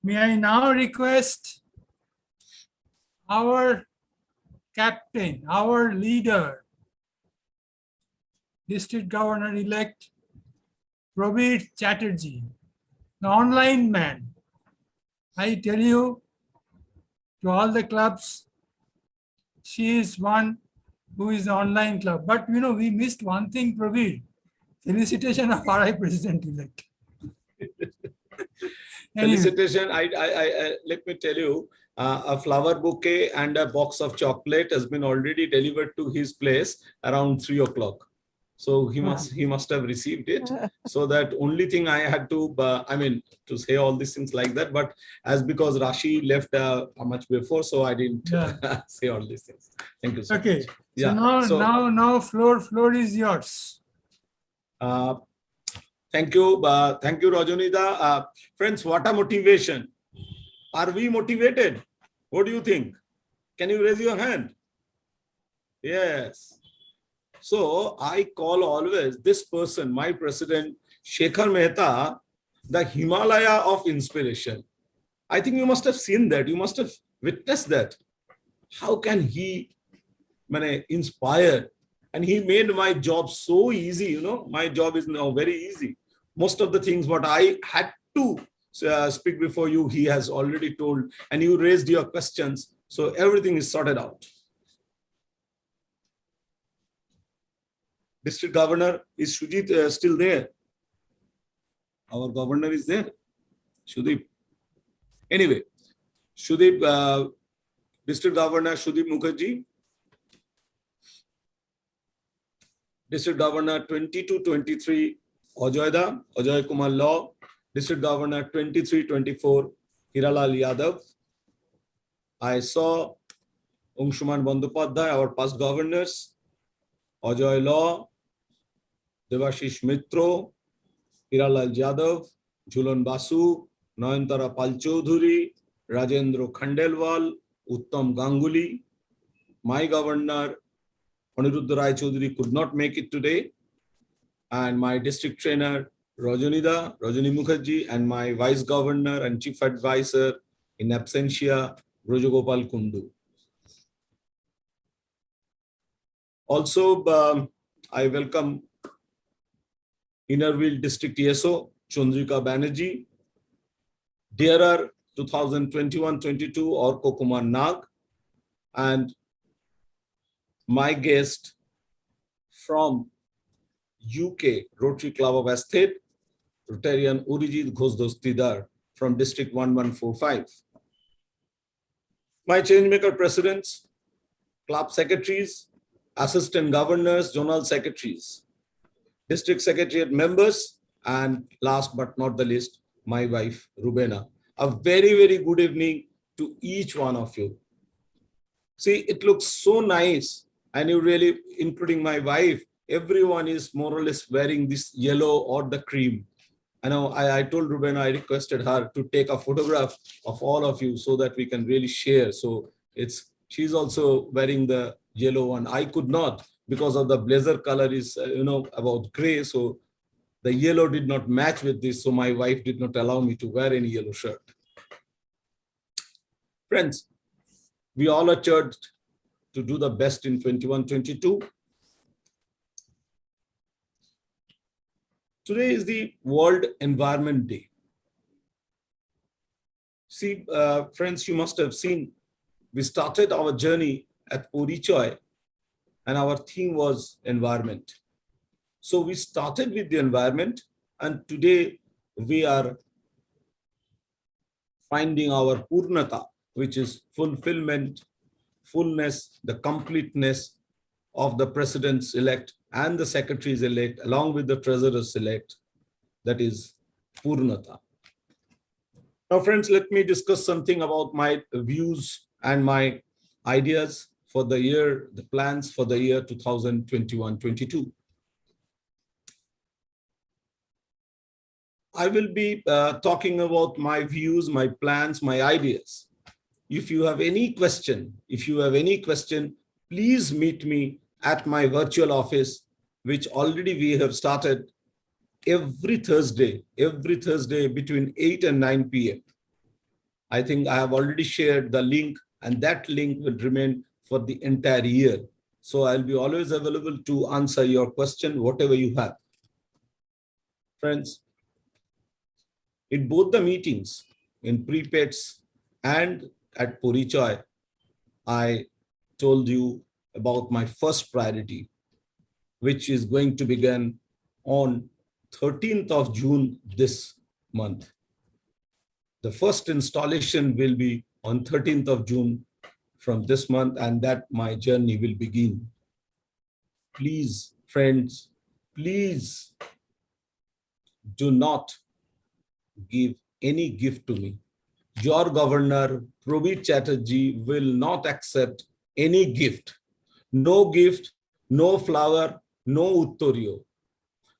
May I now request our captain, our leader, District Governor-elect Prabir Chatterjee, the online man. I tell you, to all the clubs, she is one who is the online club. But we missed one thing, Prabir. Felicitation of RI President-elect. Anyway, Felicitation. Let me tell you, a flower bouquet and a box of chocolate has been already delivered to his place around 3 o'clock. So he must have received it. So that only thing I had to, to say all these things like that. But as because Rashi left much before, so I didn't say all these things. Thank you so much. Okay. Yeah. So now floor is yours. Thank you, Rajanida. Friends, what a motivation! Are we motivated? What do you think? Can you raise your hand? Yes. So I call always this person, my president, Shekhar Mehta, the Himalaya of inspiration. I think you must have seen that. You must have witnessed that. How can he inspire? And he made my job so easy. My job is now very easy. Most of the things what I had to speak before you, he has already told, and you raised your questions. So everything is sorted out. District Governor, is Sujit still there? Our governor is there, Sudip. Anyway, Sudip, District Governor Sudip Mukherjee. District Governor 22-23, Ajoy Kumar Law. District Governor 23-24, Hiralal Yadav. I saw Angshuman Bandyopadhyay, our past governors, Ajoy Law, Devashish Mitro, Hiralal Yadav, Jhulan Basu, Nayantara Palchaudhuri, Rajendra Khandelwal, Uttam Ganguly. My governor, Aniruddha Rai Chaudhary, could not make it today. And my district trainer, Rajani Mukherjee, and my vice governor and chief advisor in absentia, Rajagopal Kundu. Also, I welcome Innerville District ESO, Chandrika Banerjee, DRR 2021-22, Orko Kumar Nag, and my guest from UK Rotary Club of Estate, Rotarian Urijit Ghosh from District 1145. My changemaker presidents, club secretaries, assistant governors, zonal secretaries, district secretariat members, and last but not the least, my wife, Rubena. A very, very good evening to each one of you. See, it looks so nice, and you really, including my wife, everyone is more or less wearing this yellow or the cream. I told Rubena, I requested her to take a photograph of all of you so that we can really share. So she's also wearing the yellow one. I could not because of the blazer color is, about gray. So the yellow did not match with this. So my wife did not allow me to wear any yellow shirt. Friends, we all are charged to do the best in 21-22. Today is the World Environment Day. See, friends, you must have seen, we started our journey at Porichoy and our theme was environment. So we started with the environment, and today we are finding our Purnata, which is fulfillment, fullness, the completeness of the presidents-elect and the secretaries-elect, along with the treasurers-elect, that is Purnata. Now, friends, let me discuss something about my views and my ideas for the year, the plans for the year 2021-22. I will be talking about my views, my plans, my ideas. If you have any question, please meet me at my virtual office, which already we have started every Thursday between 8 and 9 p.m. I think I have already shared the link, and that link will remain for the entire year. So I'll be always available to answer your question, whatever you have. Friends, in both the meetings, in Prepets and at Purichoy, I told you about my first priority, which is going to begin on 13th of June this month. The first installation will be on 13th of June from this month, and that my journey will begin. Please, friends, please do not give any gift to me. Your governor, Probir Chatterjee, will not accept any gift. No gift, no flower, no uttorio,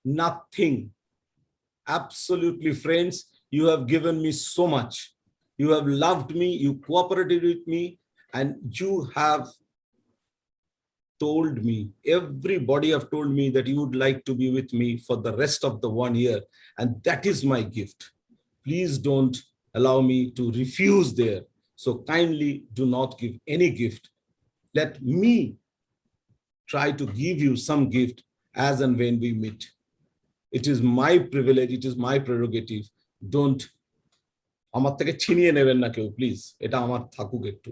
nothing. Absolutely, friends, you have given me so much. You have loved me, you cooperated with me, and you have told me, everybody have told me that you would like to be with me for the rest of the 1 year. And that is my gift. Please don't allow me to refuse there. So kindly do not give any gift. Let me try to give you some gift as and when we meet. It is my privilege, it is my prerogative. Don't আমার থেকে ছিনিয়ে নেবেন না কেউ, please. এটা আমার থাকুক একটু।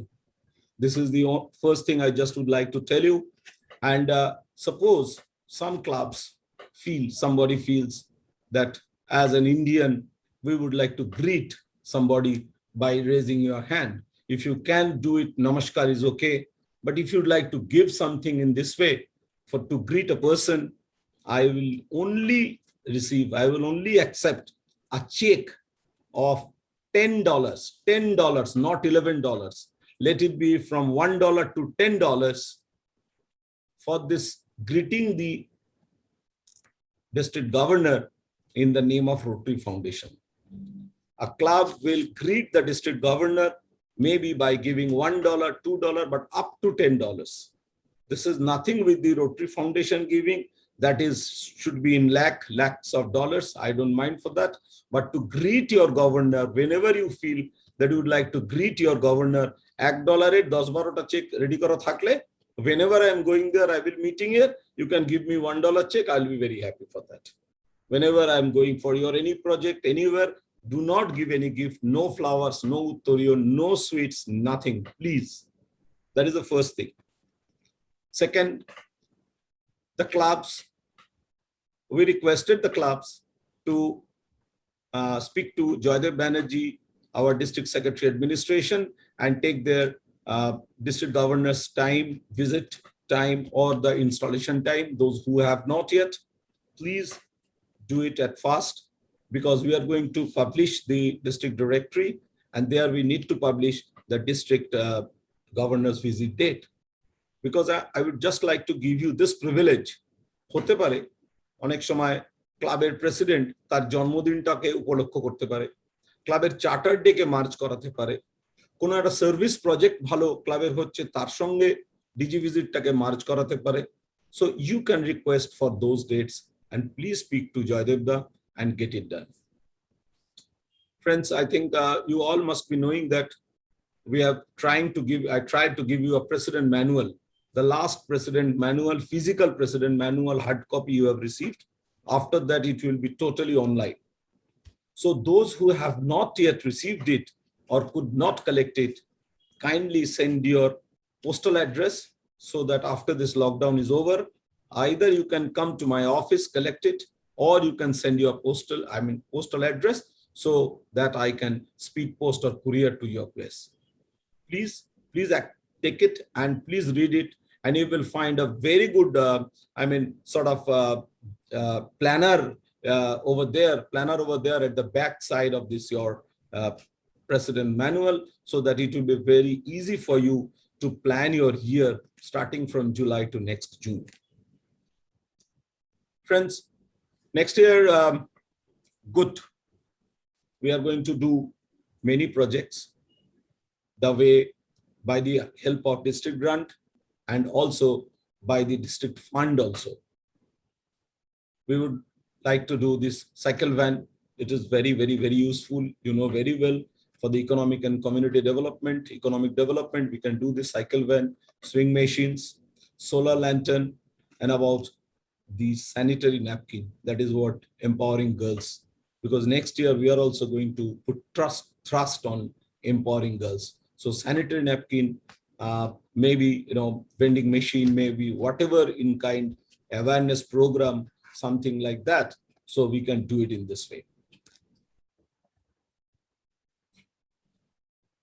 This is the first thing I just would like to tell you. And suppose some clubs feel, somebody feels that as an Indian, we would like to greet somebody by raising your hand. If you can do it, namaskar is okay. But if you'd like to give something in this way, for to greet a person, I will only receive, I will only accept a check of $10, not $11. Let it be from $1 to $10 for this greeting the district governor in the name of Rotary Foundation. A club will greet the district governor maybe by giving $1, $2, but up to $10. This is nothing with the Rotary Foundation giving. That is, should be in lakhs of dollars. I don't mind for that. But to greet your governor, whenever you feel that you would like to greet your governor, $1 10-12 check ready karo thakle, whenever I am going there, I will meeting here, you can give me $1 check. I'll be very happy for that. Whenever I'm going for your any project, anywhere, do not give any gift, no flowers, no uttorio, no sweets, nothing, please. That is the first thing. Second, the clubs, we requested the clubs to speak to Joydev Banerjee, our district secretary administration, and take their district governor's time, visit time, or the installation time. Those who have not yet, please do it at fast, because we are going to publish the district directory, and there we need to publish the district governor's visit date. Because I would just like to give you this privilege. হতে পারে অনেক সময় ক্লাবের president তার জন্মদিনটাকে উপলক্ষ করতে পারে, ক্লাবের চার্টার ডেকে মার্চ করাতে পারে, কোনো একটা সার্ভিস প্রজেক্ট ভালো ক্লাবের হচ্ছে তার সঙ্গে ডিজি ভিজিটটাকে মার্চ করাতে পারে। So you can request for those dates, and please speak to Joydevda and get it done. Friends, I think you all must be knowing that we are I tried to give you a president manual. The last president manual, physical president manual, hard copy you have received. After that, it will be totally online. So those who have not yet received it or could not collect it, kindly send your postal address, so that after this lockdown is over, either you can come to my office, collect it, or you can send your postal address, so that I can speed post or courier to your place. Please take it and please read it, and you will find a very good, planner over there at the back side of this your president manual, so that it will be very easy for you to plan your year starting from July to next June. Friends, next year, good. We are going to do many projects the way by the help of district grant and also by the district fund also. We would like to do this cycle van. It is very, very, very useful. You know very well, for the economic and community development, we can do the cycle van, swing machines, solar lantern, and about the sanitary napkin. That is what empowering girls. Because next year we are also going to put thrust on empowering girls. So sanitary napkin, maybe vending machine, maybe whatever in kind awareness program, something like that. So we can do it in this way.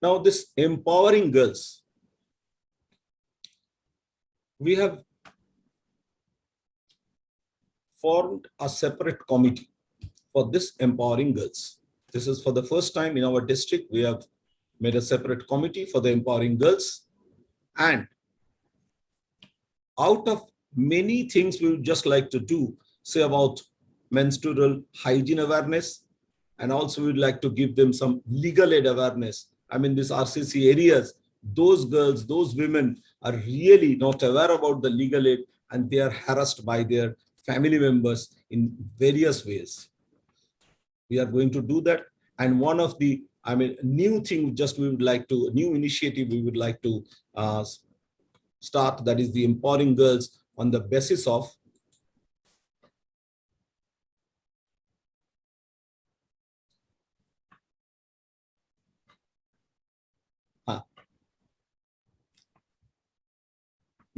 Now this empowering girls, we have formed a separate committee for this empowering girls. This is for the first time in our district. We have made a separate committee for the empowering girls. And out of many things we would just like to do, say about menstrual hygiene awareness, and also we'd like to give them some legal aid awareness. I mean, these RCC areas, those girls, those women are really not aware about the legal aid, and they are harassed by their family members in various ways. We are going to do that. And one of the, new thing new initiative we would like to start, that is the empowering girls on the basis of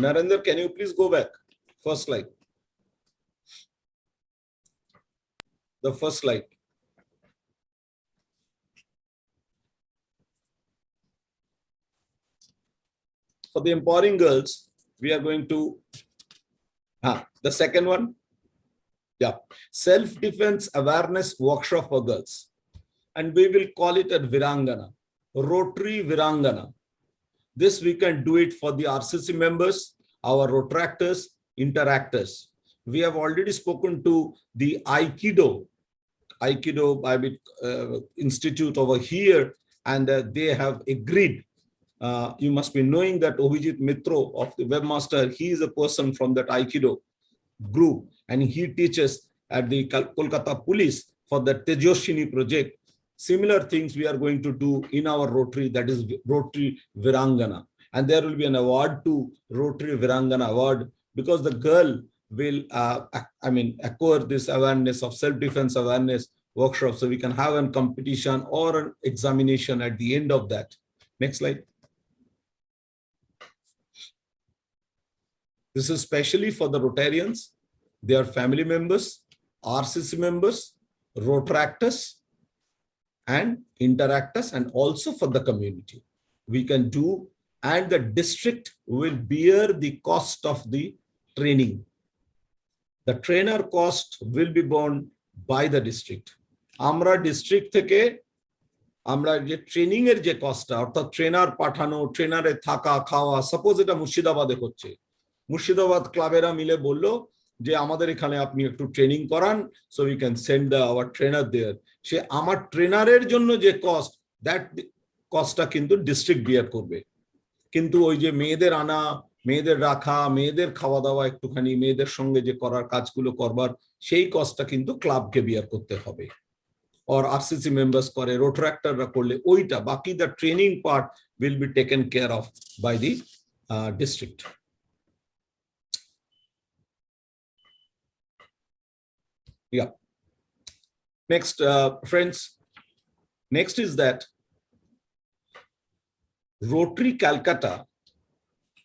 Narendra, can you please go back? First slide. The first slide. For the empowering girls, we are going to, the second one. Yeah, self-defense awareness workshop for girls. And we will call it at Virangana, Rotary Virangana. This we can do it for the RCC members, our Rotractors, Interactors. We have already spoken to the Aikido Institute over here, and they have agreed. You must be knowing that Abhijit Mitro of the webmaster, he is a person from that Aikido group, and he teaches at the Kolkata Police for the Tejoshini project. Similar things we are going to do in our Rotary, that is Rotary Virangana. And there will be an award to Rotary Virangana award, because the girl will, acquire this awareness of self-defense awareness workshop. So we can have a competition or an examination at the end of that. Next slide. This is especially for the Rotarians, their family members, RCC members, Rotractors, and Interactors, and also for the community. We can do, and the district will bear the cost of the training. The trainer cost will be borne by the district. Amra district theke আমরা যে training এর যে কস্টটা, অর্থাৎ trainer পাঠানো, ট্রেনারে থাকা খাওয়া, suppose এটা মুর্শিদাবাদে হচ্ছে, মুর্শিদাবাদ ক্লাবেরা মিলে বললো যে আমাদের এখানে আপনি একটু ট্রেনিং করান, so we can send our trainer there. সে আমার ট্রেনারের জন্য যে কস্ট, দ্যাট কস্টটা কিন্তু ডিস্ট্রিক্ট বিয়ার করবে। কিন্তু ওই যে মেয়েদের আনা, মেয়েদের রাখা, মেয়েদের খাওয়া দাওয়া, একটুখানি মেয়েদের সঙ্গে যে করার কাজগুলো করবার, সেই কস্টটা কিন্তু ক্লাবকে বিয়ার করতে হবে। or RCC members করে, Rotractorরা করলে ওইটা, বাকি the training part will be taken care of by the district. Yeah. Next, friends, next is that Rotary Calcutta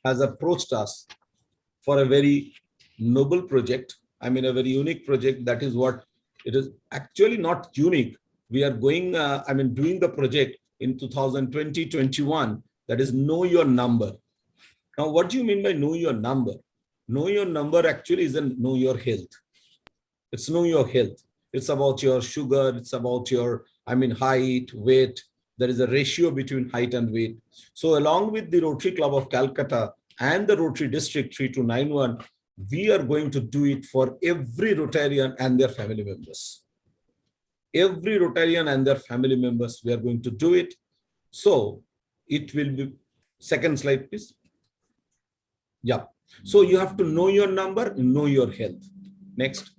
has approached us for a very noble project. I mean, a very unique project. That is what it is. Actually not unique. We are going, doing the project in 2020-21. That is Know Your Number. Now, what do you mean by know your number? Know your number actually isn't know your health. It's know your health. It's about your sugar. It's about your, height, weight. There is a ratio between height and weight. So along with the Rotary Club of Calcutta and the Rotary District 3291, we are going to do it for every Rotarian and their family members. Every Rotarian and their family members, we are going to do it. So it will be, second slide, please. Yeah. So you have to know your number, know your health. Next.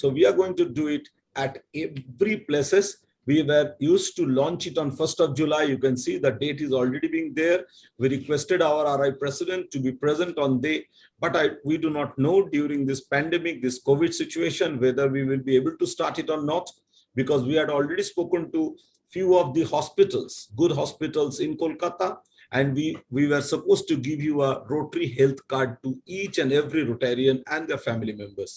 So we are going to do it at every places We were used to launch it on 1st of July. You can see the date is already being there. We requested our RI president to be present on day, but we do not know during this pandemic, this COVID situation, whether we will be able to start it or not, because we had already spoken to few of the hospitals, good hospitals in Kolkata, and we were supposed to give you a Rotary health card to each and every Rotarian and their family members.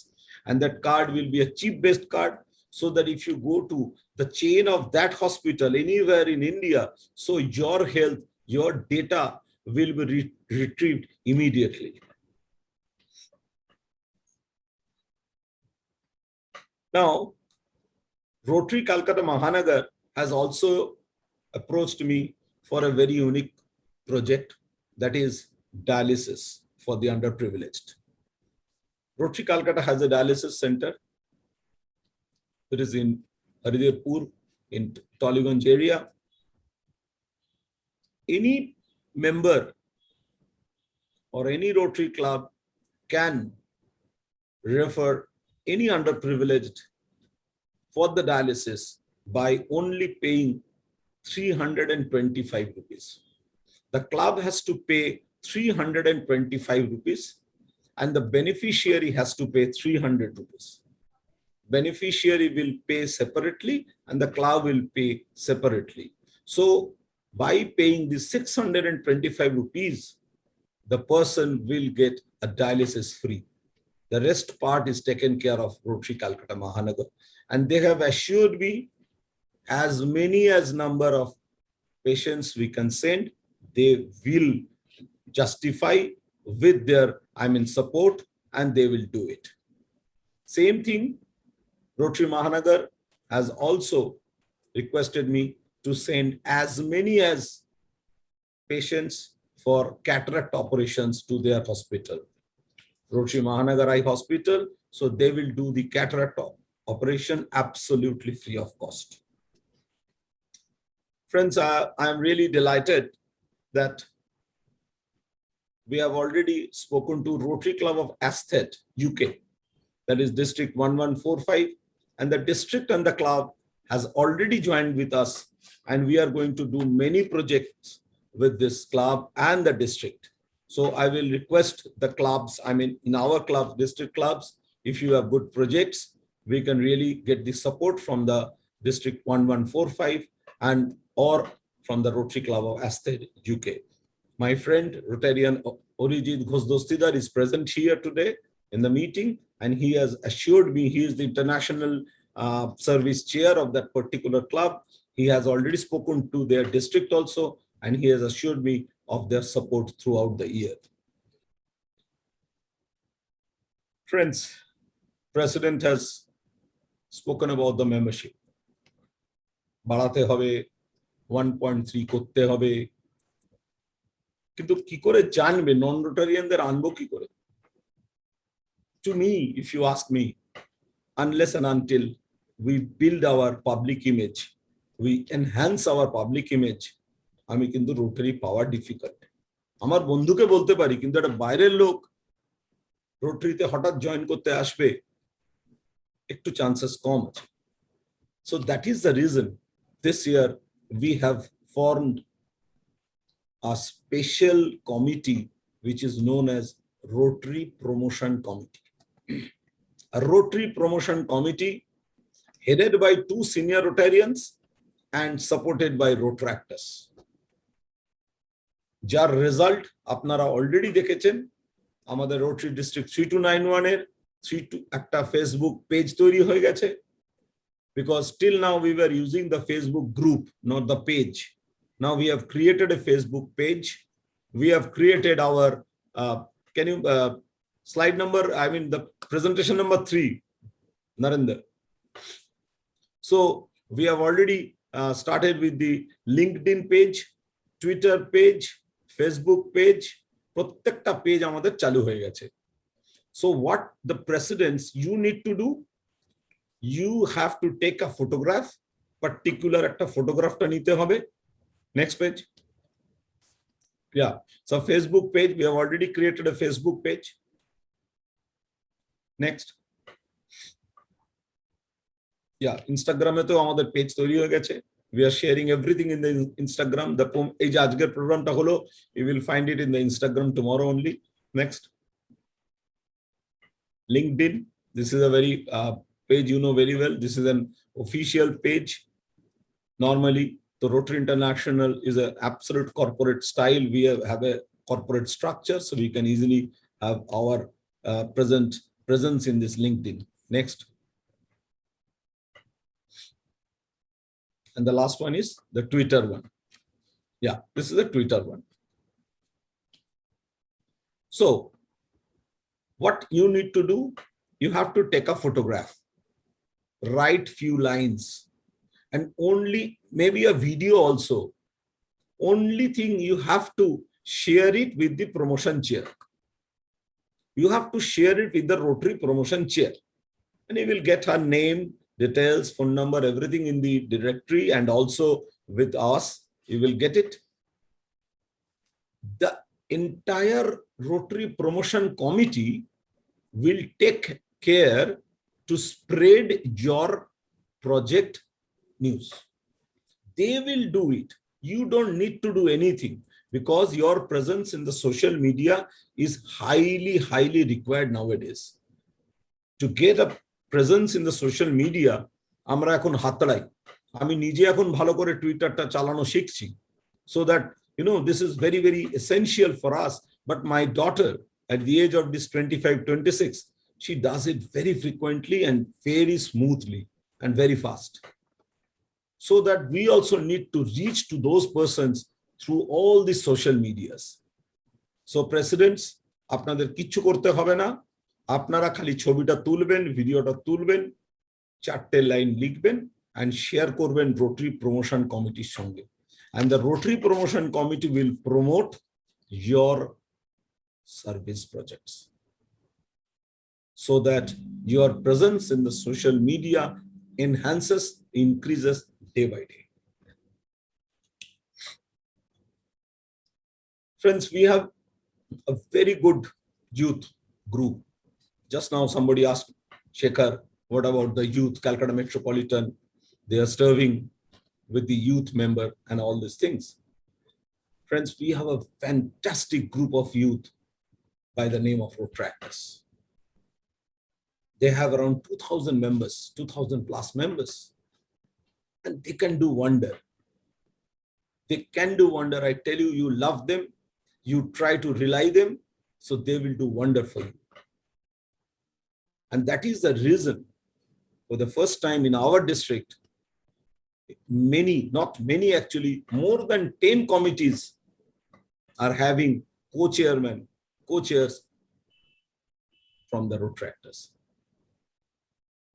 And that card will be a chip-based card, so that if you go to the chain of that hospital anywhere in India, so your health, your data will be retrieved immediately. Now, Rotary Calcutta Mahanagar has also approached me for a very unique project, that is dialysis for the underprivileged. Rotary Calcutta has a dialysis center. It is in Haridirpur in Tollygunge area. Any member or any Rotary club can refer any underprivileged for the dialysis by only paying 325 rupees. The club has to pay 325 rupees and the beneficiary has to pay 300 rupees. Beneficiary will pay separately and the club will pay separately. So by paying the 625 rupees, the person will get a dialysis free. The rest part is taken care of Rotary Calcutta Mahanagar. And they have assured me as many as number of patients we can send, they will justify with their, support, and they will do it. Same thing, Rotary Mahanagar has also requested me to send as many as patients for cataract operations to their hospital. Rotary Mahanagar Eye Hospital, so they will do the cataract operation absolutely free of cost. Friends, I am really delighted that we have already spoken to Rotary Club of Astet, UK, that is District 1145, and the district and the club has already joined with us, and we are going to do many projects with this club and the district. So I will request the clubs, in our clubs, district clubs, if you have good projects, we can really get the support from the District 1145 and or from the Rotary Club of Astet, UK. My friend Rotarian Arijit Ghosh-Dostidar is present here today in the meeting, and he has assured me he is the international service chair of that particular club. He has already spoken to their district also, and he has assured me of their support throughout the year. Friends, President has spoken about the membership. বাড়াতে হবে 1.3 করতে হবে, কিন্তু কি করে জানবে non-Rotarianদের আনবো কি করে? To me, if you ask me, unless and until we build our public image, we enhance our public image, আমি কিন্তু Rotary পাওয়া difficult. আমার বন্ধুকে বলতে পারি, কিন্তু একটা বাইরের লোক Rotaryতে হঠাৎ জয়েন করতে আসবে, একটু chances কম আছে. So that is the reason this year we have formed a special committee which is known as Rotary Promotion Committee. A Rotary Promotion Committee headed by 2 senior Rotarians and supported by Rotractors. যার result আপনারা already দেখেছেন, আমাদের Rotary District 3291 এর একটা Facebook page তৈরি হয়ে গেছে, because till now we were using the Facebook group, not the page. Now we have created a Facebook page. We have created our, can you, slide number, the presentation number 3, Narendra. So we have already started with the LinkedIn page, Twitter page, Facebook page, প্রত্যেকটা page আমাদের চালু হয়ে গেছে. So what the presidents you need to do, you have to take a photograph, particular একটা photographটা নিতে হবে. Next page. Yeah, so Facebook page, we have already created a Facebook page. Next. ইনস্টাগ্রামে তো আমাদের পেজ তৈরি হয়ে গেছে। We are sharing everything in the Instagram. এই যে আজকের প্রোগ্রামটা হলো, you will find it in the Instagram tomorrow only. Next. LinkedIn. This is a very page you know very well. This is an official page. Normally, the Rotary International is an absolute corporate style. We have a corporate structure, so we can easily have our presence in this LinkedIn. Next. And the last one is the Twitter one. Yeah, this is the Twitter one. So what you need to do, you have to take a photograph, write few lines, and only maybe a video also. Only thing you have to share it with the promotion chair. You have to share it with the Rotary promotion chair, and you will get her name, details, phone number, everything in the directory, and also with us, you will get it. The entire Rotary promotion committee will take care to spread your project news. They will do it. You don't need to do anything, because your presence in the social media is highly required nowadays. To get a presence in the social media, আমরা এখন হাতড়াই। আমি নিজে এখন ভালো করে টুইটারটা চালানো শিখছি, so that this is very essential for us. But my daughter, at the age of this 25-26, she does it very frequently and very smoothly and very fast, so that we also need to reach to those persons through all the social medias. So presidents, আপনাদের কিচ্ছু করতে হবে না, আপনারা খালি ছবিটা তুলবেন, ভিডিওটা তুলবেন, 4টে লাইন লিখবেন and share করবেন Rotary promotion committeeর সঙ্গে, and the Rotary promotion committee will promote your service projects, so that your presence in the social media enhances, increases day by day. Friends, we have a very good youth group. Just now somebody asked, Shekhar, what about the youth, Calcutta Metropolitan? They are serving with the youth member and all these things. Friends, we have a fantastic group of youth by the name of Rotractors. They have around 2,000 members, 2,000 plus members, and they can do wonder. They can do wonder. I tell you, you love them, you try to rely them, so they will do wonder for you. And that is the reason, for the first time in our district, not many actually, more than 10 committees are having co-chairs from the Rotractors.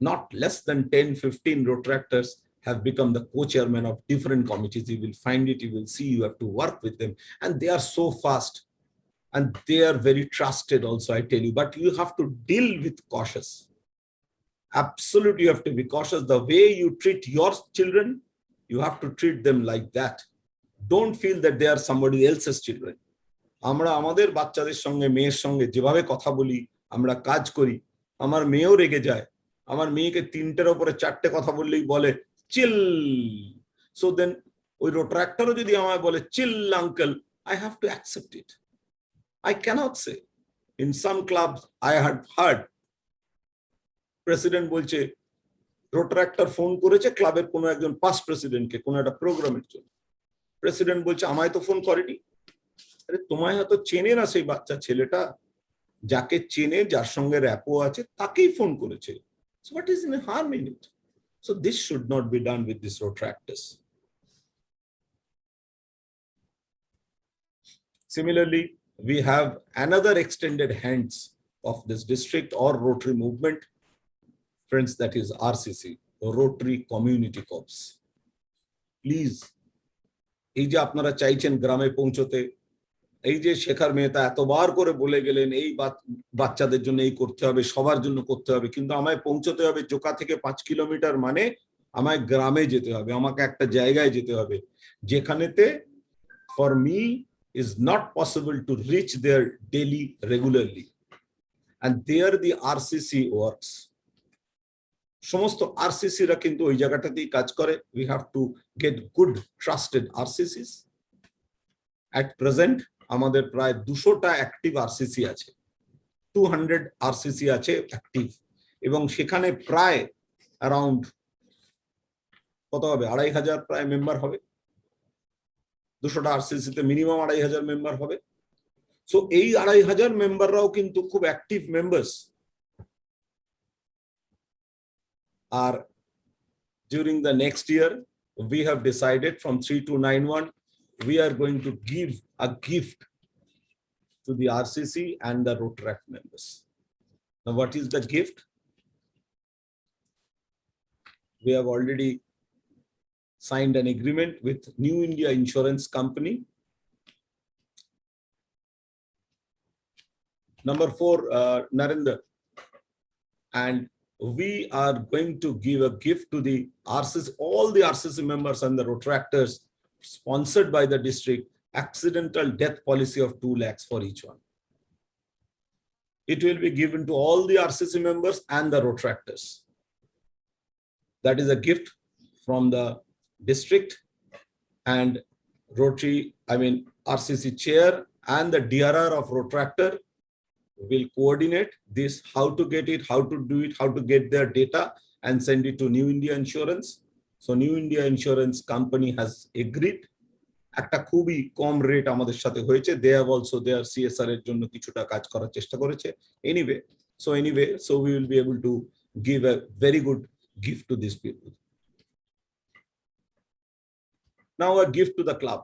Not less than 10-15 Rotractors have become the co-chairmen of different committees. You will find it, you will see, you have to work with them, and they are so fast, and they are very trusted also, I tell you. But you have to deal with cautious. Absolutely, you have to be cautious. The way you treat your children, you have to treat them like that. Don't feel that they are somebody else's children. আমরা আমাদের বাচ্চাদের সঙ্গে, মেয়ের সঙ্গে যেভাবে কথা বলি, আমরা কাজ করি, আমার মেয়েও রেগে যায়। আমার মেয়েকে 3টের উপরে 4টে কথা বললেই বলে চিল। So then ওই রোট্রাক্টরও যদি আমায় বলে চিল uncle, I have to accept it. I cannot say. In some clubs I had heard president বলছে রোট্রাক্টর ফোন করেছে ক্লাবের কোনো একজন পাস্ট প্রেসিডেন্টকে কোনো একটা প্রোগ্রামের জন্য। প্রেসিডেন্ট বলছে আমায় তো ফোন করেনি। আরে তোমায় হয়তো চেনে না সেই বাচ্চা ছেলেটা, যাকে চেনে, যার সঙ্গে র্যাপো আছে, তাকেই ফোন করেছে। So what is the harm in it? So this should not be done with these Rotractors. Similarly, we have another extended hands of this district or Rotary movement. Friends, that is RCC, Rotary Community Corps. Please, এই যে আপনারা চাইছেন গ্রামে পৌঁছতে, এই যে শেখার মেহতা এতবার করে বলে গেলেন এই বাচ্চাদের জন্য এই করতে হবে, সবার জন্য করতে হবে, কিন্তু আমায় পৌঁছতে হবে জোকা থেকে 5 কিলোমিটার, মানে আমায় গ্রামে যেতে হবে, আমাকে একটা জায়গায় যেতে হবে যেখানেতে for me is not possible to reach there daily regularly, and there the RCC works. সমস্ত আরসিসিরা কিন্তু ওই জায়গাটাতেই কাজ করে। We have to get good trusted RCCs. At present আমাদের প্রায় 200টা অ্যাক্টিভ আরসিসি আছে, 200 আরসিসি আছে অ্যাক্টিভ, এবং সেখানে প্রায় অ্যারাউন্ড কত হবে, 2500 প্রায় মেম্বার হবে। 200টা আরসিসিতে মিনিমাম 2500 মেম্বার হবে। সো এই 2500 মেম্বাররাও কিন্তু খুব অ্যাক্টিভ মেম্বার্স। আর during the next year, we have decided from 3291, we are going to give a gift to the RCC and the Rotaract members. Now, what is the gift? We have already signed an agreement with New India Insurance Company. Number 4, Narendra. And we are going to give a gift to the RCC, all the RCC members and the Rotaractors, sponsored by the district, accidental death policy of 2 lakhs for each one. It will be given to all the RCC members and the Rotaractors. That is a gift from the district, and RCC chair and the DRR of Rotaractor will coordinate this, how to get it, how to do it, how to get their data and send it to New India Insurance. So New India Insurance Company has agreed. একটা খুবই কম rate আমাদের সাথে হয়েছে। They have also their CSR এর জন্য কিছুটা কাজ করার চেষ্টা করেছে। Anyway, so we will be able to give a very good gift to these people. Now a gift to the club.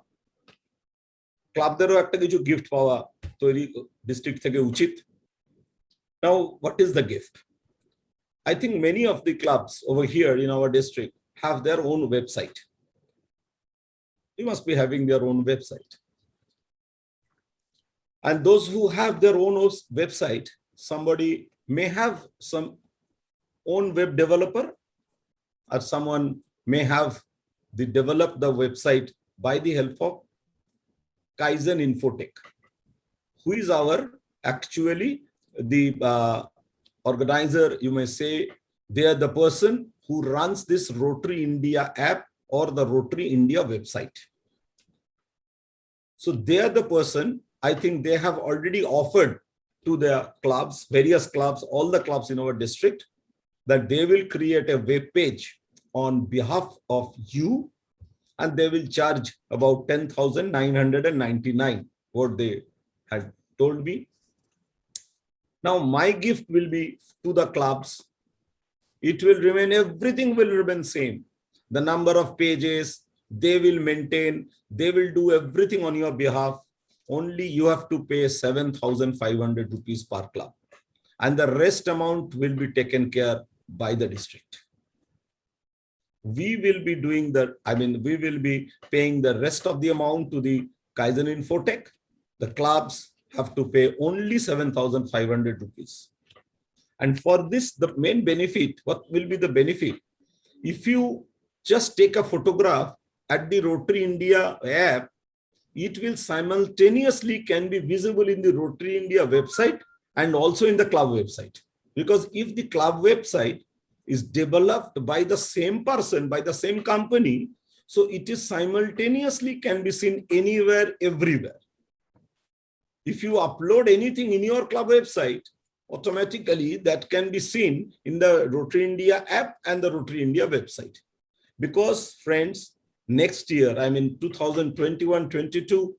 ক্লাবদেরও একটা কিছু গিফট পাওয়া তৈরি ডিস্ট্রিক্ট থেকে উচিত। Now, what is the gift? I think many of the clubs over here in our district have their own website. You must be having their own website. And those who have their own website, somebody may have some own web developer, or someone may have developed the website by the help of Kaizen Infotech, who is our actually the organizer, you may say. They are the person who runs this Rotary India app or the Rotary India website. So they are the person, I think they have already offered to their clubs, various clubs, all the clubs in our district, that they will create a web page on behalf of you, and they will charge about 10,999, what they had told me. Now my gift will be to the clubs. It will remain, everything will remain same. The number of pages they will maintain, they will do everything on your behalf. Only you have to pay 7,500 rupees per club, and the rest amount will be taken care by the district. We will be doing we will be paying the rest of the amount to the Kaizen Infotech. The clubs have to pay only 7,500 rupees. And for this, the main benefit, what will be the benefit? If you just take a photograph at the Rotary India app, it will simultaneously can be visible in the Rotary India website and also in the club website. Because if the club website is developed by the same person, by the same company, so it is simultaneously can be seen anywhere, everywhere. If you upload anything in your club website, automatically that can be seen in the Rotary India app and the Rotary India website. Because friends, next year, 2021-22,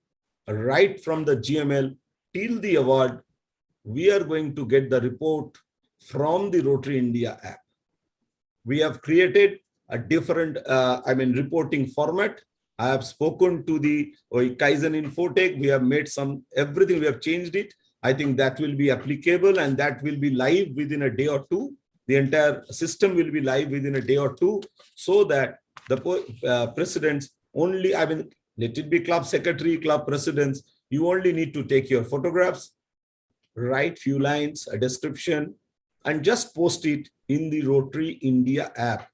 right from the GML till the award, we are going to get the report from the Rotary India app. We have created a different, reporting format. I have spoken to the Kaizen Infotech. We have made everything, we have changed it. I think that will be applicable, and that will be live within a day or two. The entire system will be live within a day or two, so that the presidents only, let it be club secretary, club presidents, you only need to take your photographs, write few lines, a description, and just post it in the Rotary India app.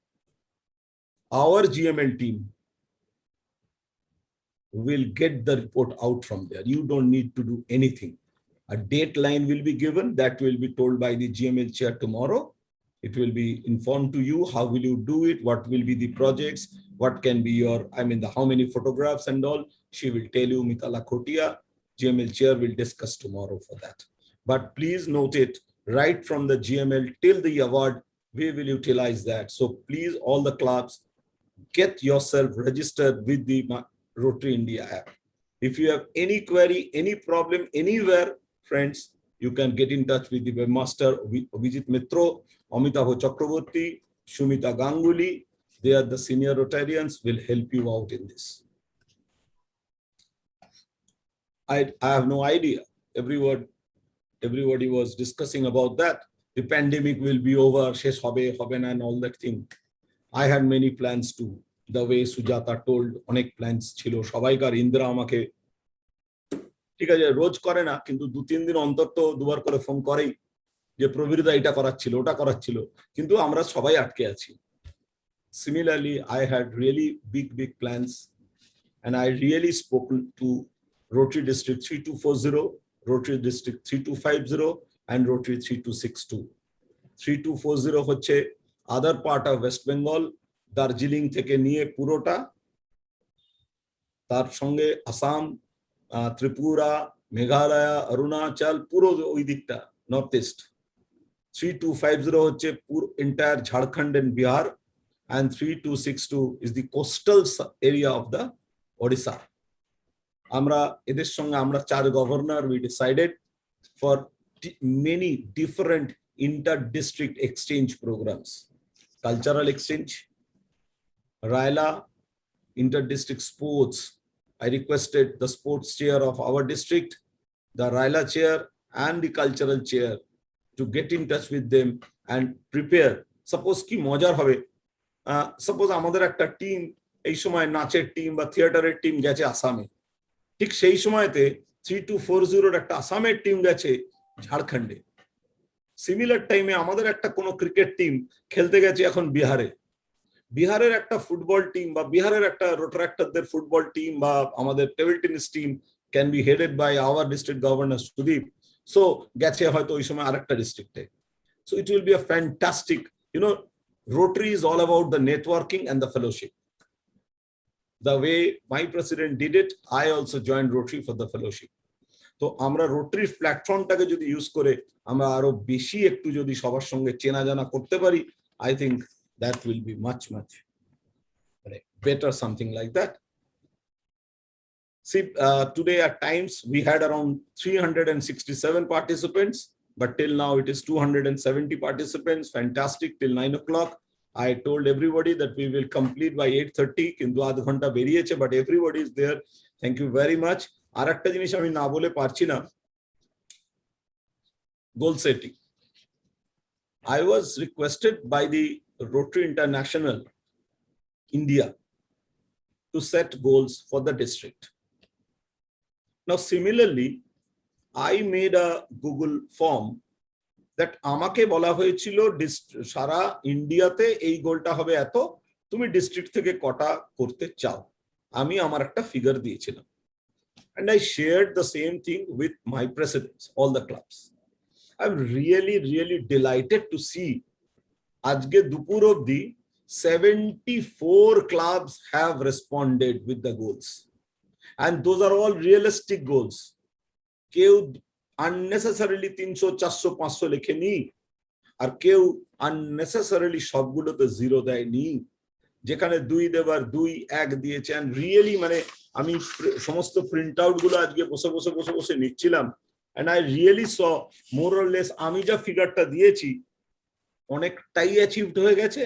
Our GML team will get the report out from there. You don't need to do anything. A date line will be given, that will be told by the GML chair tomorrow, It will be informed to you. How will you do it? What will be the projects? What can be your, how many photographs and all. She will tell you, Mitala Khotia, GML chair will discuss tomorrow for that. But please note it, right from the GML till the award, we will utilize that. So please, all the clubs, get yourself registered with the Rotary India app. If you have any query, any problem anywhere, friends, you can get in touch with the webmaster, Vijit Mitro, Amitabh Chakraborty, Shumita Ganguly. They are the senior Rotarians, will help you out in this. I have no idea. Everybody was discussing about that. The pandemic will be over, Shesh Hobe, Hoben, and all that thing. I had many plans too. The way Sujata told, onek plans chilo, Shabaikar Indra amake ঠিক আছে রোজ করে না কিন্তু 2-3 দিন অন্তত দুবার করে phone করেই যে প্রবীরদা এটা করাচ্ছিল ওটা করাচ্ছিল কিন্তু আমরা সবাই আটকে আছি similarly I had really big plans and I really spoken to Rotary District 3240 Rotary District 3250 and Rotary 3262 3240 হচ্ছে other part of West Bengal Darjeeling থেকে নিয়ে পুরোটা তার সঙ্গে Assam Tripura, Meghalaya, Arunachal, puro ওই দিকটা north east. 3250 হচ্ছে পুরো entire Jharkhand and Bihar, and 3262 is the coastal area of the Odisha. আমরা এদের সঙ্গে আমরা 4 governor we decided for many different inter-district exchange programs. Cultural exchange, Raila, inter-district sports. I requested the sports chair of our district, the Raila chair and the cultural chair to get in touch with them and prepare. Suppose ki mojar hobe. Suppose amader ekta team, ei shomoy nacher team ba theaterer team geche Assame. Thik sei shomoyte 3240 ekta Assamer team geche Jharkhande. Similar time e amader ekta kono cricket team khelte geche ekhon Bihare. বিহারের একটা football team বা বিহারের একটা রোটারাক্টরদের football team বা আমাদের table tennis team can be headed by our district governor Sudip so গেছে হয়তো ওই সময় আরেকটা ডিস্ট্রিক্টে so it will be a fantastic Rotary is all about the networking and the fellowship. The way my president did it, I also joined Rotary for the fellowship. তো আমরা rotary প্ল্যাটফর্মটাকে যদি use করে আমরা আরো বেশি একটু যদি সবার সঙ্গে চেনা জানা করতে পারি I think that will be much better, something like that. See, today at times we had around 367 participants, but till now it is 270 participants. Fantastic. Till 9 o'clock. I told everybody that we will complete by 8:30. Kintu aadh ghonta beriyeche, but everybody is there. Thank you very much. Arekta jinish ami na bole parchi na. Goal setting. I was requested by the Rotary International India to set goals for the district. Now, similarly, I made a Google form that amake bola hoyechilo sara India te ei goalta hobe eto tumi district theke kota korte chao ami amar ekta figure diyechilam and I shared the same thing with my presidents, all the clubs. I'm really delighted to see আজকে দুপুর অবধি 74 clubs have responded with the goals and those are all realistic goals. কেউ unnecessarily 300 400 500 লেখেনি আর কেউ unnecessarily সবগুলোতে zero দেয়নি যেখানে 2 দেবার 2 1 দিয়েছে and really মানে আমি সমস্ত প্রিন্ট আউট গুলো আজকে বসে নিচ্ছিলাম and I really saw more or less আমি যা ফিগারটা দিয়েছি অনেকটাই অ্যাচিভড হয়ে গেছে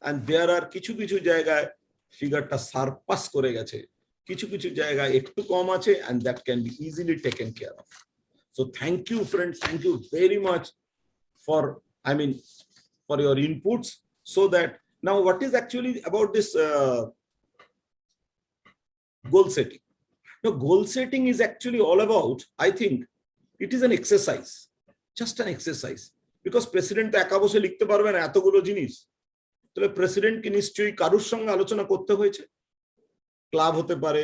and there are কিছু জায়গায় ফিগারটা সারপাস করে গেছে কিছু জায়গায় একটু কম আছে and that can be easily taken care of. So thank you friends, thank you very much for for your inputs so that now what is actually about this goal setting. Now goal setting is actually all about, I think it is an exercise, just an exercise. Because president তো একা বসে লিখতে পারবে না এতগুলো জিনিস তাহলে president কি নিশ্চয়ই কারোর সঙ্গে আলোচনা করতে হয়েছে ক্লাব হতে পারে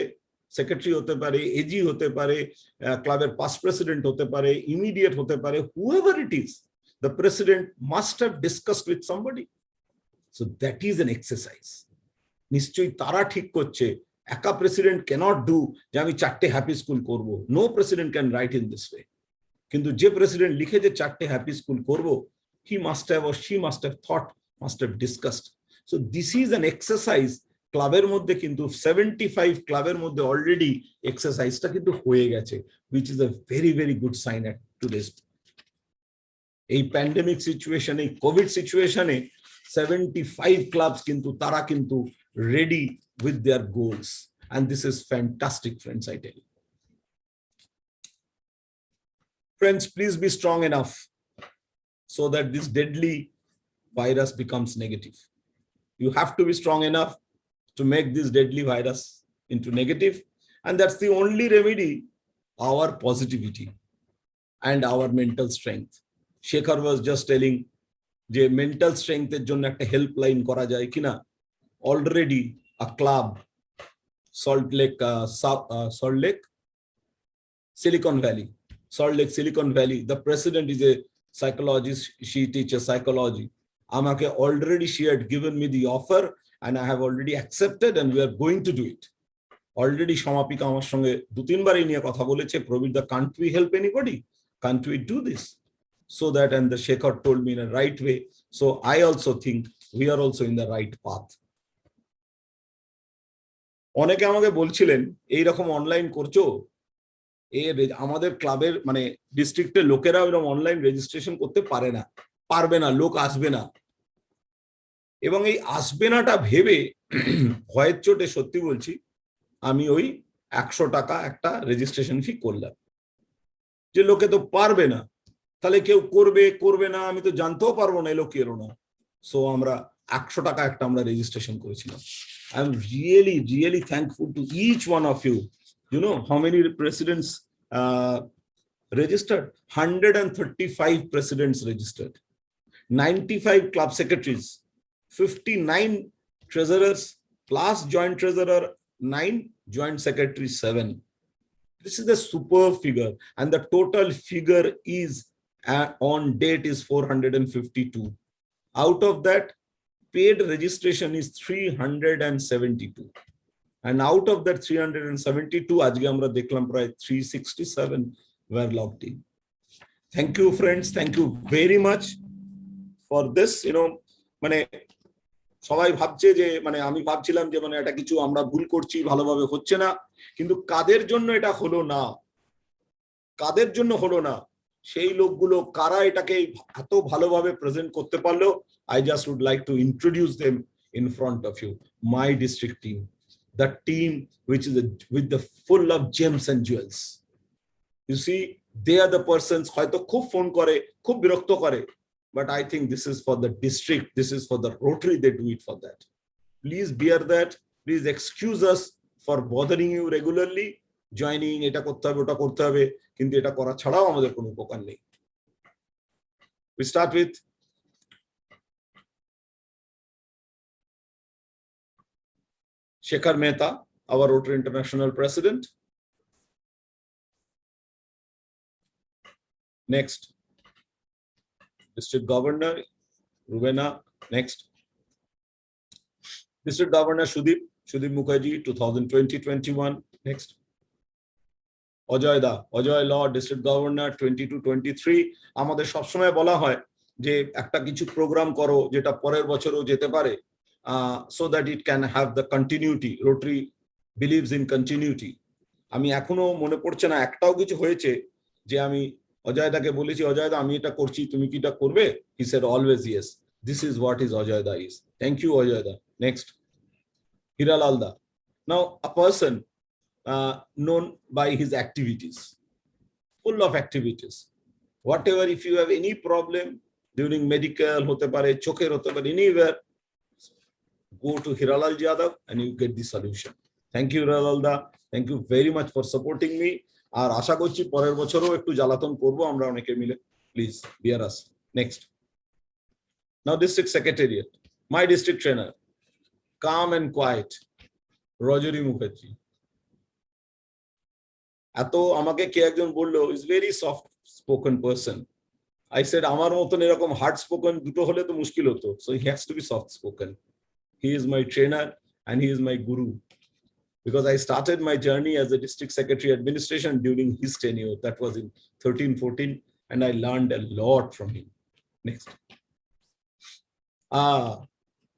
সেক্রেটারি হতে পারে এজি হতে পারে ক্লাবের পাস্ট প্রেসিডেন্ট হতে পারে ইমিডিয়েট হতে পারে whoever it is the president must have discussed with somebody. So that is an exercise. নিশ্চয়ই তারা ঠিক করছে, একা প্রেসিডেন্ট cannot do যে আমি 4টে হ্যাপি স্কুল করব. No president can write in this way. কিন্তু যে প্রেসিডেন্ট লিখে যে 4টে হ্যাপি স্কুল করব, he must have or she must have thought, must have discussed. So this is an exercise. ক্লাবের মধ্যে কিন্তু 75 ক্লাবের মধ্যে অলরেডি এক্সারসাইজটা কিন্তু হয়ে গেছে, which is a very very good sign at today's. এই প্যান্ডেমিক সিচুয়েশন, এই কোভিড সিচুয়েশনে 75 ক্লাবস কিন্তু তারা কিন্তু ready with their goals, and this is fantastic, friends, I tell you. Friends, please be strong enough so that this deadly virus becomes negative. You have to be strong enough to make this deadly virus into negative, and that's the only remedy, our positivity and our mental strength. Shekhar was just telling যে mental strength এর জন্য একটা helpline করা যায় কিনা. Already a club, Salt Lake Silicon Valley, the president is a psychologist, she teaches psychology. Amake already she had given me the offer and I have already accepted, and we are going to do it. Already Shamapika amar songe 2-3 bar ei niye kotha boleche, Probir, can't we help anybody? Can't we do this? So that, and the Shekhar told me in a right way. So I also think we are also in the right path. অনেকে আমাকে বলছিলেন এই রকম online করছো, আমাদের ক্লাবের মানে ডিস্ট্রিক্টের লোকেরা এরকম অনলাইন রেজিস্ট্রেশন করতে পারবে না, লোক আসবে না। এবং এই আসবে নাটা ভেবে ভয়ের চোটে সত্যি বলছি আমি ওই 100 টাকা একটা রেজিস্ট্রেশন ফি করলাম, যে লোকে তো পারবে না, তাহলে কেউ করবে না, আমি তো জানতেও পারবো না এলো কি এলো না। সো আমরা 100 টাকা একটা আমরা রেজিস্ট্রেশন করেছিলাম। I am really, really thankful to each one of you. You know how many presidents registered? 135 presidents registered, 95 club secretaries, 59 treasurers, plus joint treasurer 9, joint secretary 7. This is a superb figure, and the total figure is on date is 452. Out of that, paid registration is 372, and out of that 372 ajke amra dekhlam pray 367 were logged in. Thank you, friends, thank you very much for this. You know, মানে সবাই ভাবছে যে মানে আমি ভাবছিলাম যে মানে এটা কিছু আমরা ভুল করছি, ভালোভাবে হচ্ছে না, কিন্তু কাদের জন্য এটা হলো না, সেই লোকগুলো কারা এটাকে এত ভালোভাবে প্রেজেন্ট করতে পারলো, I just would like to introduce them in front of you. My district team, the team which is with the full of gems and jewels. You see, they are the persons hoyto khub phone kore, khub birakto kore, but I think this is for the district, this is for the Rotary, they do it for that. Please bear that, please excuse us for bothering you regularly, joining eta korte hobe ota korte hobe, kintu eta kora chhadao amader kono upokar nei. We start with Shekhar Mehta, our Rotary International President. Next, District Governor Rubena. Next, District Governor Sudip Mukherjee, 2020-21. Next, Ajoy Law, District Governor 22-23. আমাদের সবসময় বলা হয় যে একটা কিছু programme করো যেটা পরের বছরও যেতে পারে, so that it can have the continuity. Rotary believes in continuity. আমি এখনো মনে পড়ছে না একটাও কিছু হয়েছে যে আমি অজয়দাকে বলেছি অজয়দা আমি এটা করছি, তুমি কি এটা করবে? He said always yes. This is what his Ajoyda is. Thank you, Ajoyda. Next, Hiralalda. Now a person known by his activities, full of activities. Whatever, if you have any problem during medical, hote pare chokher hote pare, anywhere, go to Hiralal Yadav and you get the solution. Thank you, Hiralalda. Thank you very much for supporting me. আর আশা করছি পরের বছরও একটু জ্বালাতন করব আমরা অনেকে মিলে। Please bear us. Next, now District Secretariat, my district trainer, calm and quiet, Rajari Mukherjee. এত আমাকে কে একজন বললো, is very soft spoken person. I said, আমার মতন এরকম হার্ড স্পোকেন দুটো হলে তো মুশকিল হতো। So he has to be soft spoken. He is my trainer and he is my guru. Because I started my journey as a district secretary administration during his tenure. That was in 13-14, and I learned a lot from him. Next.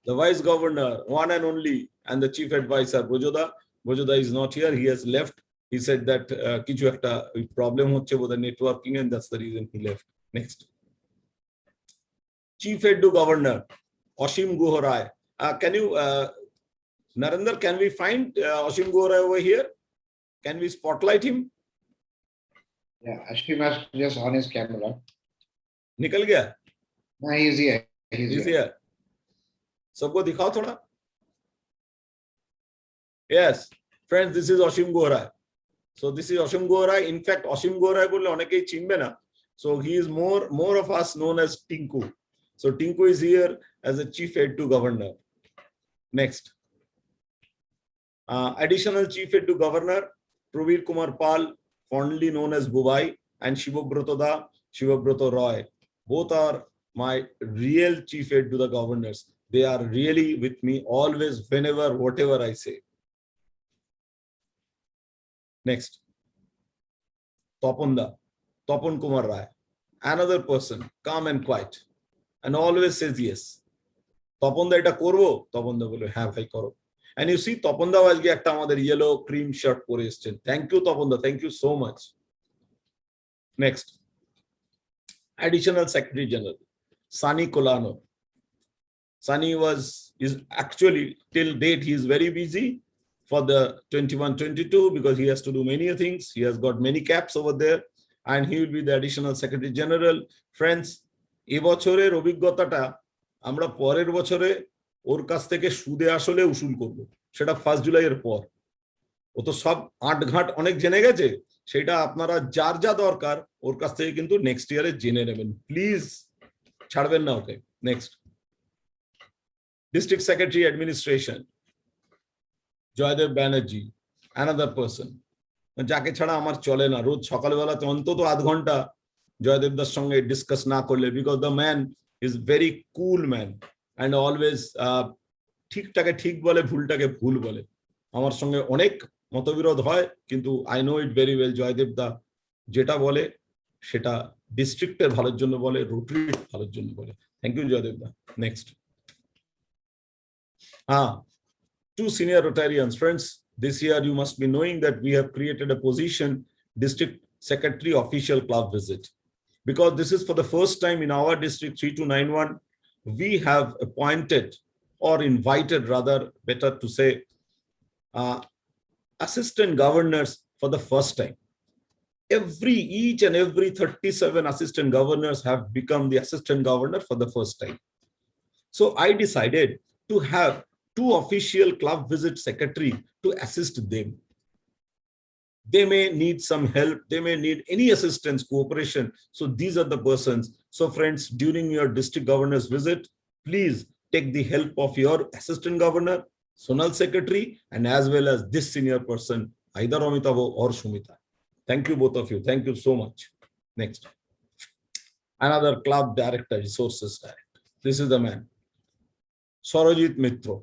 The vice governor, one and only, and the chief advisor, Bojoda. Bojoda is not here. He has left. He said that কিছু একটা problem হচ্ছে with the networking, and that's the reason he left. Next. Chief Edu Governor, Ashim Guha Rai. Can you, Narendra, can we find Ashim Guha Rai over here? Can we spotlight him? Yeah, Ashim has just on his camera. निकल गया? No, he's here. He's here. सबको दिखाओ थोड़ा. Yes, friends, this is Ashim Guha Rai. So this is Ashim Guha Rai. In fact, Ashim Guha Rai बोलले अनेकेई चिनबे ना. So he is more of us known as Tinku. So Tinku is here as a chief aide to governor. Next. Additional chief aide to governor, Pravir Kumar Pal, fondly known as Bubai, and Shivabroto Roy. Both are my real chief aide to the governors. They are really with me always, whenever, whatever I say. Next. Tapan Kumar Rai, another person, calm and quiet, and always says yes. Tapanda এটা করবো, Tapanda বলে হ্যাঁ ভাই করো. And you see, Tapanda আজকে একটা আমাদের yellow cream shirt পরে এসেছেন. Thank you, Tapanda. Thank you so much. Next. Additional Secretary General, Sani Colano. Sani is actually till date, he is very busy for the 21-22 because he has to do many things. He has got many caps over there, and he will be the Additional Secretary General. Friends, এই বছরের অভিজ্ঞতাটা আমরা পরের বছরে ওর কাছ থেকে সুদে আসলে উসুল করব, সেটা 1 জুলাইয়ের পর। ও তো সব আটঘাট অনেক জেনে গেছে, সেটা আপনারা যার যা দরকার ওর কাছ থেকে কিন্তু নেক্সট ইয়ারে জেনে নেবেন, প্লিজ ছাড়বেন না okay. Next, District Secretary Administration, Joydev Banerjee, another person. যাকে ছাড়া আমার চলে না, রোজ সকালবেলাতে অন্তত আধ ঘন্টা জয়দেবদার সঙ্গে ডিসকাস না করলে, because the man is very cool man and always ঠিকটাকে ঠিক বলে, ভুলটাকে ভুল বলে। আমার সঙ্গে অনেক মতবিরোধ হয়, কিন্তু I know it very well, জয়দেবদা যেটা বলে সেটা ডিস্ট্রিক্টের ভালোর জন্য বলে, রোটারির ভালোর জন্য বলে। থ্যাংক ইউ জয়দেবদা। Next, two senior Rotarians. Friends, this year you must be knowing that we have created a position, District Secretary Official Club Visit, because this is for the first time in our district 3291. We have appointed or invited, rather better to say, assistant governors for the first time. Each and every 37 assistant governors have become the assistant governor for the first time. So I decided to have 2 official club visit secretary to assist them. They may need some help, they may need any assistance, cooperation. So these are the persons. So friends, during your district governor's visit, please take the help of your assistant governor, zonal secretary, and as well as this senior person, either Amitavo or Shumita. Thank you, both of you. Thank you so much. Next, another club director, resources director. This is the man, Sorojit Mitro.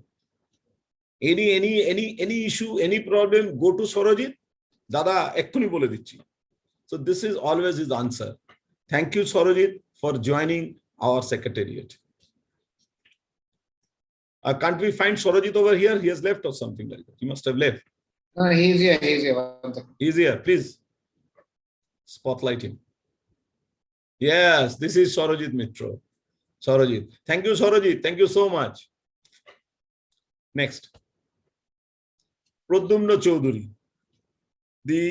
Any issue, any problem, go to Sorojit. Dada, ekkuni bole dichi. So this is always his answer. Thank you, Sorojit, for joining our secretariat. Can't we find Sorojit over here? He has left or something like that. He must have left. No, he's here. He's here. Please spotlight him. Yes, this is Sorojit Mitro. Sorojit. Thank you, Sorojit. Thank you so much. Next, Pradyumna Chaudhary, the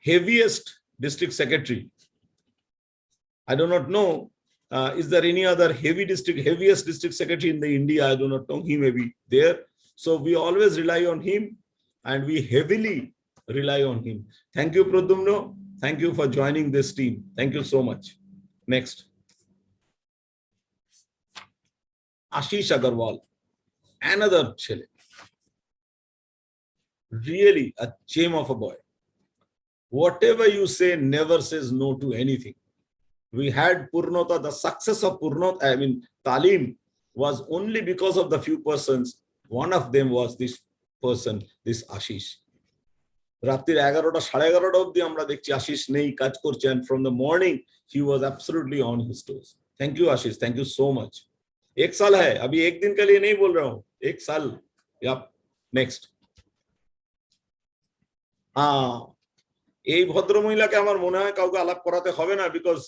heaviest district secretary. I do not know, is there any other heaviest district secretary in the India? I do not know. He may be there. So we always rely on him, and we heavily rely on him. Thank you, Pradyumna. Thank you for joining this team. Thank you so much. Next, Ashish Agarwal, another chile. Really a gem of a boy. Whatever you say, never says no to anything. We had Purnota, the success of Purnota, I mean, Talim was only because of the few persons. One of them was this person, this Ashish. রাত্রির 11টা 11:30 অবধি আমরা দেখছি আশিস নেই, কাজ করছে, and from the morning he was absolutely on his toes. Thank you Ashish, thank you so much. एक साल है, अभी एक दिन के लिए नहीं बोल रहा हूँ, एक साल. Yep. Next. এই ভদ্র মহিলাকে আমার মনে হয় কাউকে আলাপ করাতে হবে না, because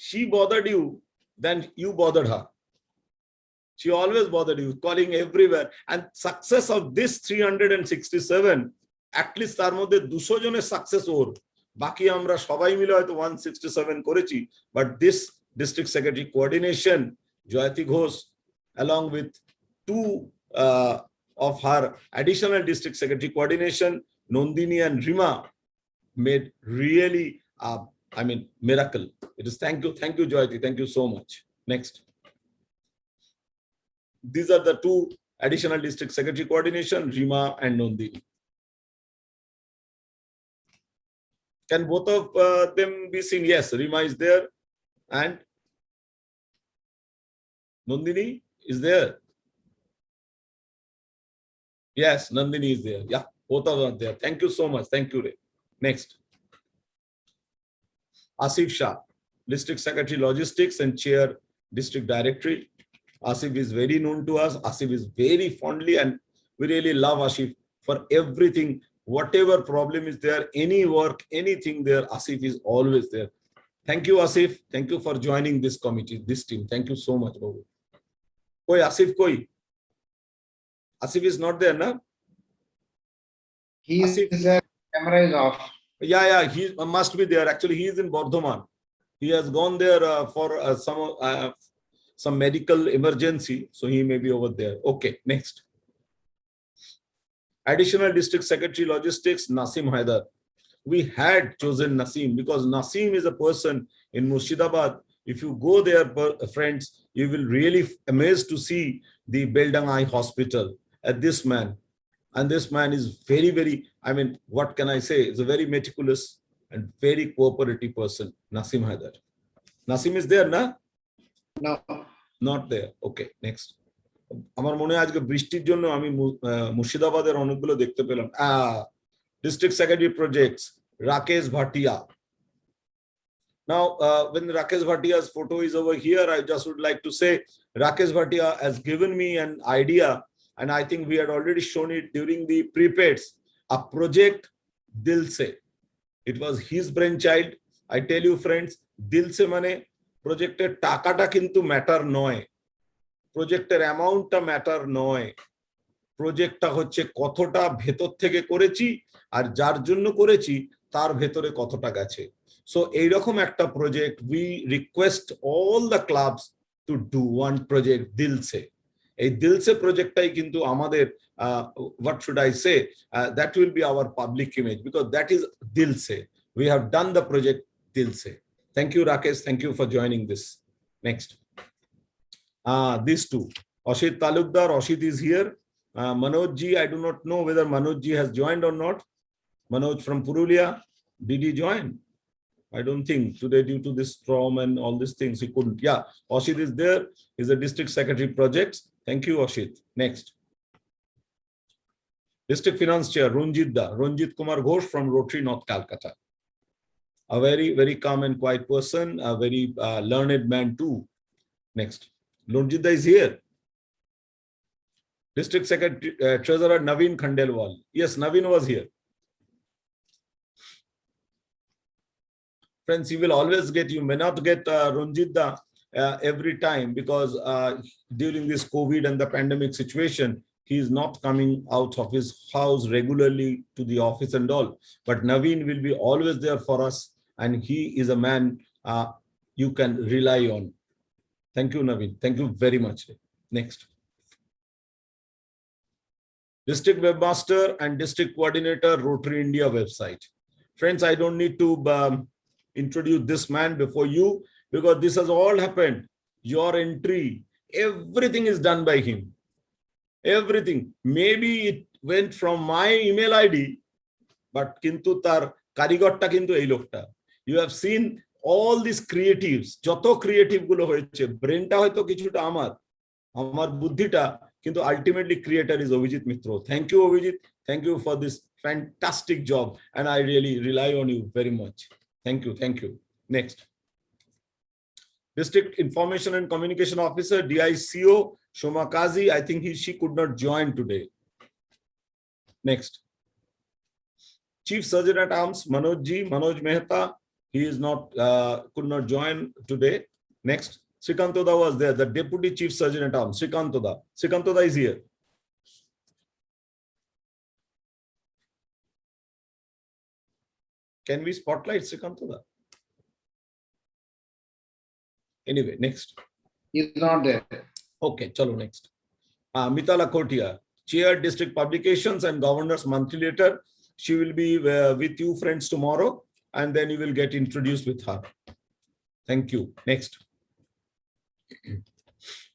she bothered you then you bothered her. She always bothered you, calling everywhere, and success of this 367, at least তার মধ্যে 200 জনের সাকসেস ওর, বাকি আমরা সবাই মিলে হয়তো 167 করেছি, but this district secretary coordination, Jayati Ghosh along with two of her additional district secretary coordination, Nandini and Rima, made really I mean miracle. It is thank you Jayati, thank you so much. Next. These are the two additional district secretary coordination, Rima and Nandini. Can both of them be seen? Yes, Rima is there and Nandini is there. Yes, Nandini is there. Yeah, both of them are there. Thank you so much. Thank you, Ray. Next. Asif Shah, District Secretary Logistics and Chair District Directory. Asif is very known to us. Asif is very fondly, and we really love Asif for everything. Whatever problem is there, any work, anything there, Asif is always there. Thank you, Asif. Thank you for joining this committee, this team. Thank you so much, Babu. Koi Asif koi? Asif is not there, na? He Asif. is camera is off. Yeah, he must be there. Actually, he is in Bardhaman. He has gone there for some medical emergency, so he may be over there. Okay, next. Additional District Secretary Logistics, Nasim Haidar. We had chosen Nasim because Nasim is a person in Murshidabad. If you go there, friends, you will really amazed to see the Beldang Eye Hospital at this man. And this man is very, very, I mean, what can I say? He's a very meticulous and very cooperative person, Nasim Haidar. Nasim is there, na? No. Not there. Okay, next. আমার মনে হয় আজকে বৃষ্টির জন্য আমি মুর্শিদাবাদের অনেকগুলো দেখতে পেলাম। District Secretary Projects, Rakesh Bhatia. Now, when Rakesh Bhatia's photo is over here, I just would like to say Rakesh Bhatia has given me an idea, and I think we had already shown it during the prepaids, a project Dil Se. It was his brainchild. I tell you, friends, Dil Se mane projected takata kintu matter noy. প্রজেক্টের অ্যামাউন্টটা matter নয়, প্রজেক্টটা হচ্ছে কতটা ভেতর থেকে করেছি আর যার জন্য করেছি তার ভেতরে কতটা গেছে। সো এইরকম একটা project we request all the clubs to do one project Dilse. এই দিলসে প্রজেক্টটাই কিন্তু আমাদের what should I say, that will be our public image because that is Dilse. We have done the project Dilse. Thank you Rakesh, thank you for joining this. Next. These two, Oshit Talukdar, Oshit is here. Manoj ji, I do not know whether Manoj ji has joined or not. Manoj from Purulia, did he join? I don't think today due to this storm and all these things he couldn't. Yeah, Oshit is there. He's the District Secretary Projects. Thank you, Oshit. Next. District Finance Chair, Ranjit Kumar Ghosh from Rotary, North Calcutta. A very, very calm and quiet person, a very learned man too. Next. Ranjitda is here. District Secretary, Treasurer Naveen Khandelwal. Yes, Naveen was here. Friends, you will always get, you may not get Ranjitda every time because during this COVID and the pandemic situation, he is not coming out of his house regularly to the office and all. But Naveen will be always there for us, and he is a man you can rely on. Thank you, Naveen. Thank you very much. Next. District Webmaster and District Coordinator, Rotary India website. Friends, I don't need to introduce this man before you because this has all happened. Your entry, everything is done by him. Everything. Maybe it went from my email ID, but kintu tar karigorta kintu ei lokta. You have seen all these creatives, যত creative গুলো হয়েছে, ব্রেনটা হয়তো কিছুটা আমার বুদ্ধিটা, কিন্তু ultimately creator is Abhijit Mitro. Thank you, Abhijit. Thank you for this fantastic job, and I really rely on you very much. Thank you. Thank you. Next. District Information and Communication Officer, DICO, Shoma Kazi. I think she could not join today. Next. Chief Surgeon at Arms, Manoj Mehta. He is not, could not join today. Next. Srikantoda was there, the Deputy Chief Surgeon at Arms, Srikantoda. Srikantoda is here. Can we spotlight Srikantoda? Anyway, next. He's not there. Okay, chalo next. Mitala Kotia, Chair District Publications and Governor's Monthly Letter. She will be with you friends tomorrow, and then you will get introduced with her. Thank you. Next.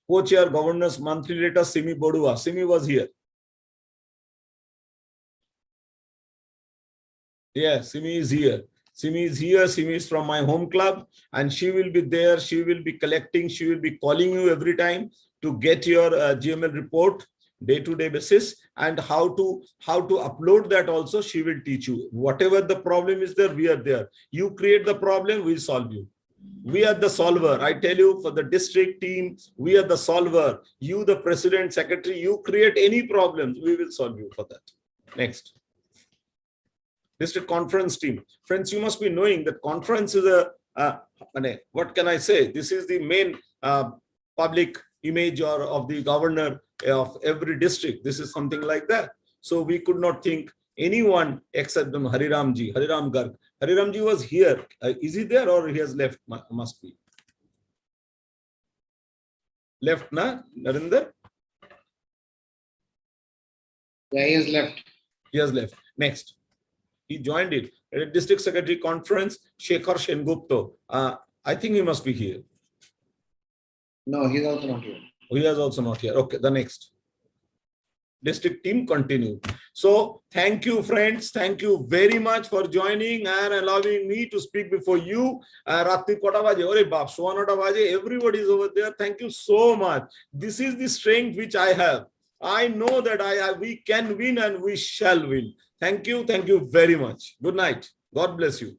Co-chair Governor's Monthly Letter, Simi Bodua. Simi was here. Yeah, Simi is here. Simi is here. Simi is from my home club, and she will be there. She will be collecting. She will be calling you every time to get your GML report day-to-day basis, and how to upload that also. She will teach you. Whatever the problem is there, we are there. You create the problem, we solve you. We are the solver. I tell you, for the district team, we are the solver. You, the president, secretary, you create any problems, we will solve you for that. Next. District conference team. Friends, you must be knowing that conference is what can I say? This is the main public image of the governor of every district. This is something like that. So we could not think anyone except Hariramji, Hariram Garg. Hariramji was here. Is he there or he has left? Must be. Left, na, Narinder? Yeah, he has left. He has left. Next. He joined it. At a district secretary conference, Shekhar Shengupto. I think he must be here. No, he's also not here. He is also not here. Okay, the next. District team continue. So thank you, friends. Thank you very much for joining and allowing me to speak before you. Ratri kota baje, ore baap, soanota baje, everybody is over there. Thank you so much. This is the strength which I have. I know that we can win and we shall win. Thank you very much. Good night. God bless you.